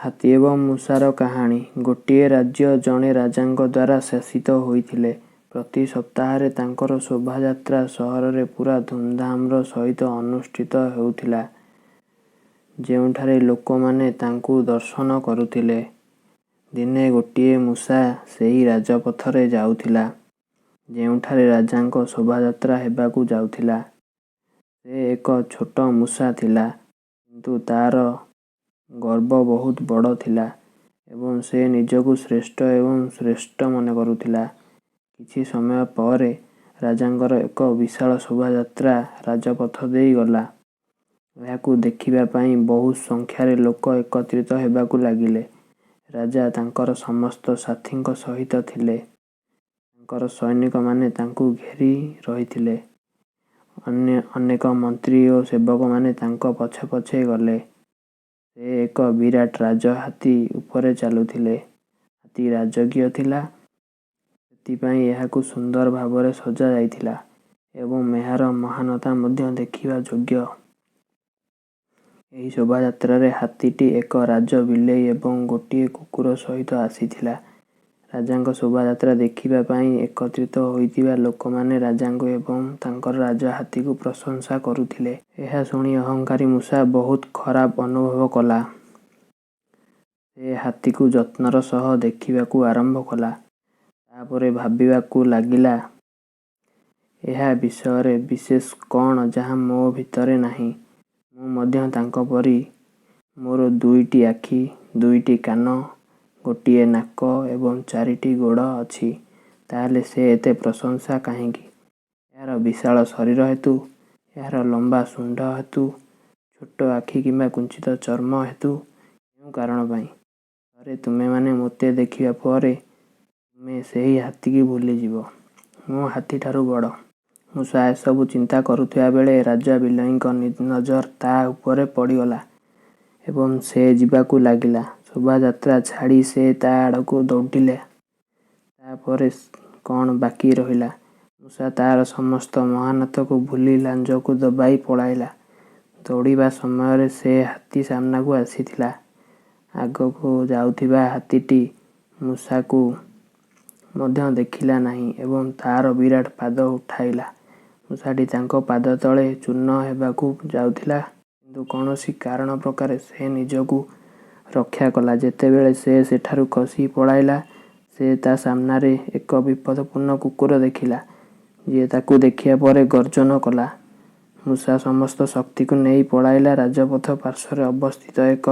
ହାତୀ ଏବଂ ମୂଷାର କାହାଣୀ। ଗୋଟିଏ ରାଜ୍ୟ ଜଣେ ରାଜାଙ୍କ ଦ୍ୱାରା ଶାସିତ ହୋଇଥିଲେ। ପ୍ରତି ସପ୍ତାହରେ ତାଙ୍କର ଶୋଭାଯାତ୍ରା ସହରରେ ପୂରା ଧୁମଧାମର ସହିତ ଅନୁଷ୍ଠିତ ହେଉଥିଲା, ଯେଉଁଠାରେ ଲୋକମାନେ ତାଙ୍କୁ ଦର୍ଶନ କରୁଥିଲେ। ଦିନେ ଗୋଟିଏ ମୂଷା ସେହି ରାଜପଥରେ ଯାଉଥିଲା, ଯେଉଁଠାରେ ରାଜାଙ୍କ ଶୋଭାଯାତ୍ରା ହେବାକୁ ଯାଉଥିଲା। ସେ ଏକ ଛୋଟ ମୂଷା ଥିଲା, କିନ୍ତୁ ତାର ଗର୍ବ ବହୁତ ବଡ଼ ଥିଲା ଏବଂ ସେ ନିଜକୁ ଶ୍ରେଷ୍ଠ ଏବଂ ଶ୍ରେଷ୍ଠ ମନେ କରୁଥିଲା। କିଛି ସମୟ ପରେ ରାଜାଙ୍କର ଏକ ବିଶାଳ ଶୋଭାଯାତ୍ରା ରାଜପଥ ଦେଇ ଗଲା। ଏହାକୁ ଦେଖିବା ପାଇଁ ବହୁ ସଂଖ୍ୟାରେ ଲୋକ ଏକତ୍ରିତ ହେବାକୁ ଲାଗିଲେ। ରାଜା ତାଙ୍କର ସମସ୍ତ ସାଥୀଙ୍କ ସହିତ ଥିଲେ। ତାଙ୍କର ସୈନିକମାନେ ତାଙ୍କୁ ଘେରି ରହିଥିଲେ। ଅନେକ ମନ୍ତ୍ରୀ ଓ ସେବକମାନେ ତାଙ୍କ ପଛେ ପଛେ ଗଲେ। ସେ ଏକ ବିରାଟ ରାଜହାତୀ ଉପରେ ଚାଲୁଥିଲେ। ହାତୀ ରାଜକୀୟ ଥିଲା, ସେଥିପାଇଁ ଏହାକୁ ସୁନ୍ଦର ଭାବରେ ସଜା ଯାଇଥିଲା ଏବଂ ଏହାର ମହାନତା ମଧ୍ୟ ଦେଖିବା ଯୋଗ୍ୟ। ଏହି ଶୋଭାଯାତ୍ରାରେ ହାତୀଟି ଏକ ରାଜ ବିଲେଇ ଏବଂ ଗୋଟିଏ କୁକୁର ସହିତ ଆସିଥିଲା। ରାଜାଙ୍କ ଶୋଭାଯାତ୍ରା ଦେଖିବା ପାଇଁ ଏକତ୍ରିତ ହୋଇଥିବା ଲୋକମାନେ ରାଜାଙ୍କୁ ଏବଂ ତାଙ୍କର ରାଜହାତୀକୁ ପ୍ରଶଂସା କରୁଥିଲେ। ଏହା ଶୁଣି ଅହଙ୍କାରୀ ମୂଷା ବହୁତ ଖରାପ ଅନୁଭବ କଲା। ସେ ହାତୀକୁ ଯତ୍ନର ସହ ଦେଖିବାକୁ ଆରମ୍ଭ କଲା। ତାପରେ ଭାବିବାକୁ ଲାଗିଲା, ଏହା ବିଷୟରେ ବିଶେଷ କ'ଣ ଯାହା ମୋ ଭିତରେ ନାହିଁ। ମୁଁ ମଧ୍ୟ ତାଙ୍କ ପରି। ମୋର 2ଟି ଆଖି, 2ଟି କାନ, ଗୋଟିଏ ନାକ ଏବଂ 4ଟି ଗୋଡ଼ ଅଛି। ତାହେଲେ ସେ ଏତେ ପ୍ରଶଂସା କାହିଁକି? ଏହାର ବିଶାଳ ଶରୀର ହେତୁ, ଏହାର ଲମ୍ବା ଶୁଣ୍ଢ ହେତୁ, ଛୋଟ ଆଖି କିମ୍ବା କୁଞ୍ଚିତ ଚର୍ମ ହେତୁ, କେଉଁ କାରଣ ପାଇଁ? ଥରେ ତୁମେମାନେ ମୋତେ ଦେଖିବା ପରେ ତୁମେ ସେହି ହାତୀକି ଭୁଲିଯିବ। ମୁଁ ହାତୀଠାରୁ ବଡ଼। ମୂଷା ଏସବୁ ଚିନ୍ତା କରୁଥିବା ବେଳେ ରାଜା ବିଲେଇଙ୍କ ନଜର ତା ଉପରେ ପଡ଼ିଗଲା ଏବଂ ସେ ଯିବାକୁ ଲାଗିଲା। ଶୋଭାଯାତ୍ରା ଛାଡ଼ି ସେ ତା ଆଡ଼କୁ ଦୌଡ଼ିଲେ। ତାପରେ କ'ଣ ବାକି ରହିଲା? ମୂଷା ତାର ସମସ୍ତ ମହାନତାକୁ ଭୁଲି ଲାଞ୍ଜକୁ ଦବାଇ ପଳାଇଲା। ଦୌଡ଼ିବା ସମୟରେ ସେ ହାତୀ ସାମ୍ନାକୁ ଆସିଥିଲା। ଆଗକୁ ଯାଉଥିବା ହାତୀଟି ମୂଷାକୁ ମଧ୍ୟ ଦେଖିଲା ନାହିଁ ଏବଂ ତାର ବିରାଟ ପାଦ ଉଠାଇଲା। ମୂଷାଟି ତାଙ୍କ ପାଦ ତଳେ ଚୂର୍ଣ୍ଣ ହେବାକୁ ଯାଉଥିଲା, କିନ୍ତୁ କୌଣସି କାରଣ ପ୍ରକାରେ ସେ ନିଜକୁ ରକ୍ଷା କଲା। ଯେତେବେଳେ ସେ ସେଠାରୁ ଖସି ପଳାଇଲା, ସେ ତା ସାମ୍ନାରେ ଏକ ବିପଦପୂର୍ଣ୍ଣ କୁକୁର ଦେଖିଲା, ଯିଏ ତାକୁ ଦେଖିବା ପରେ ଗର୍ଜନ କଲା। ମୂଷା ସମସ୍ତ ଶକ୍ତିକୁ ନେଇ ପଳାଇଲା। ରାଜପଥ ପାର୍ଶ୍ୱରେ ଅବସ୍ଥିତ ଏକ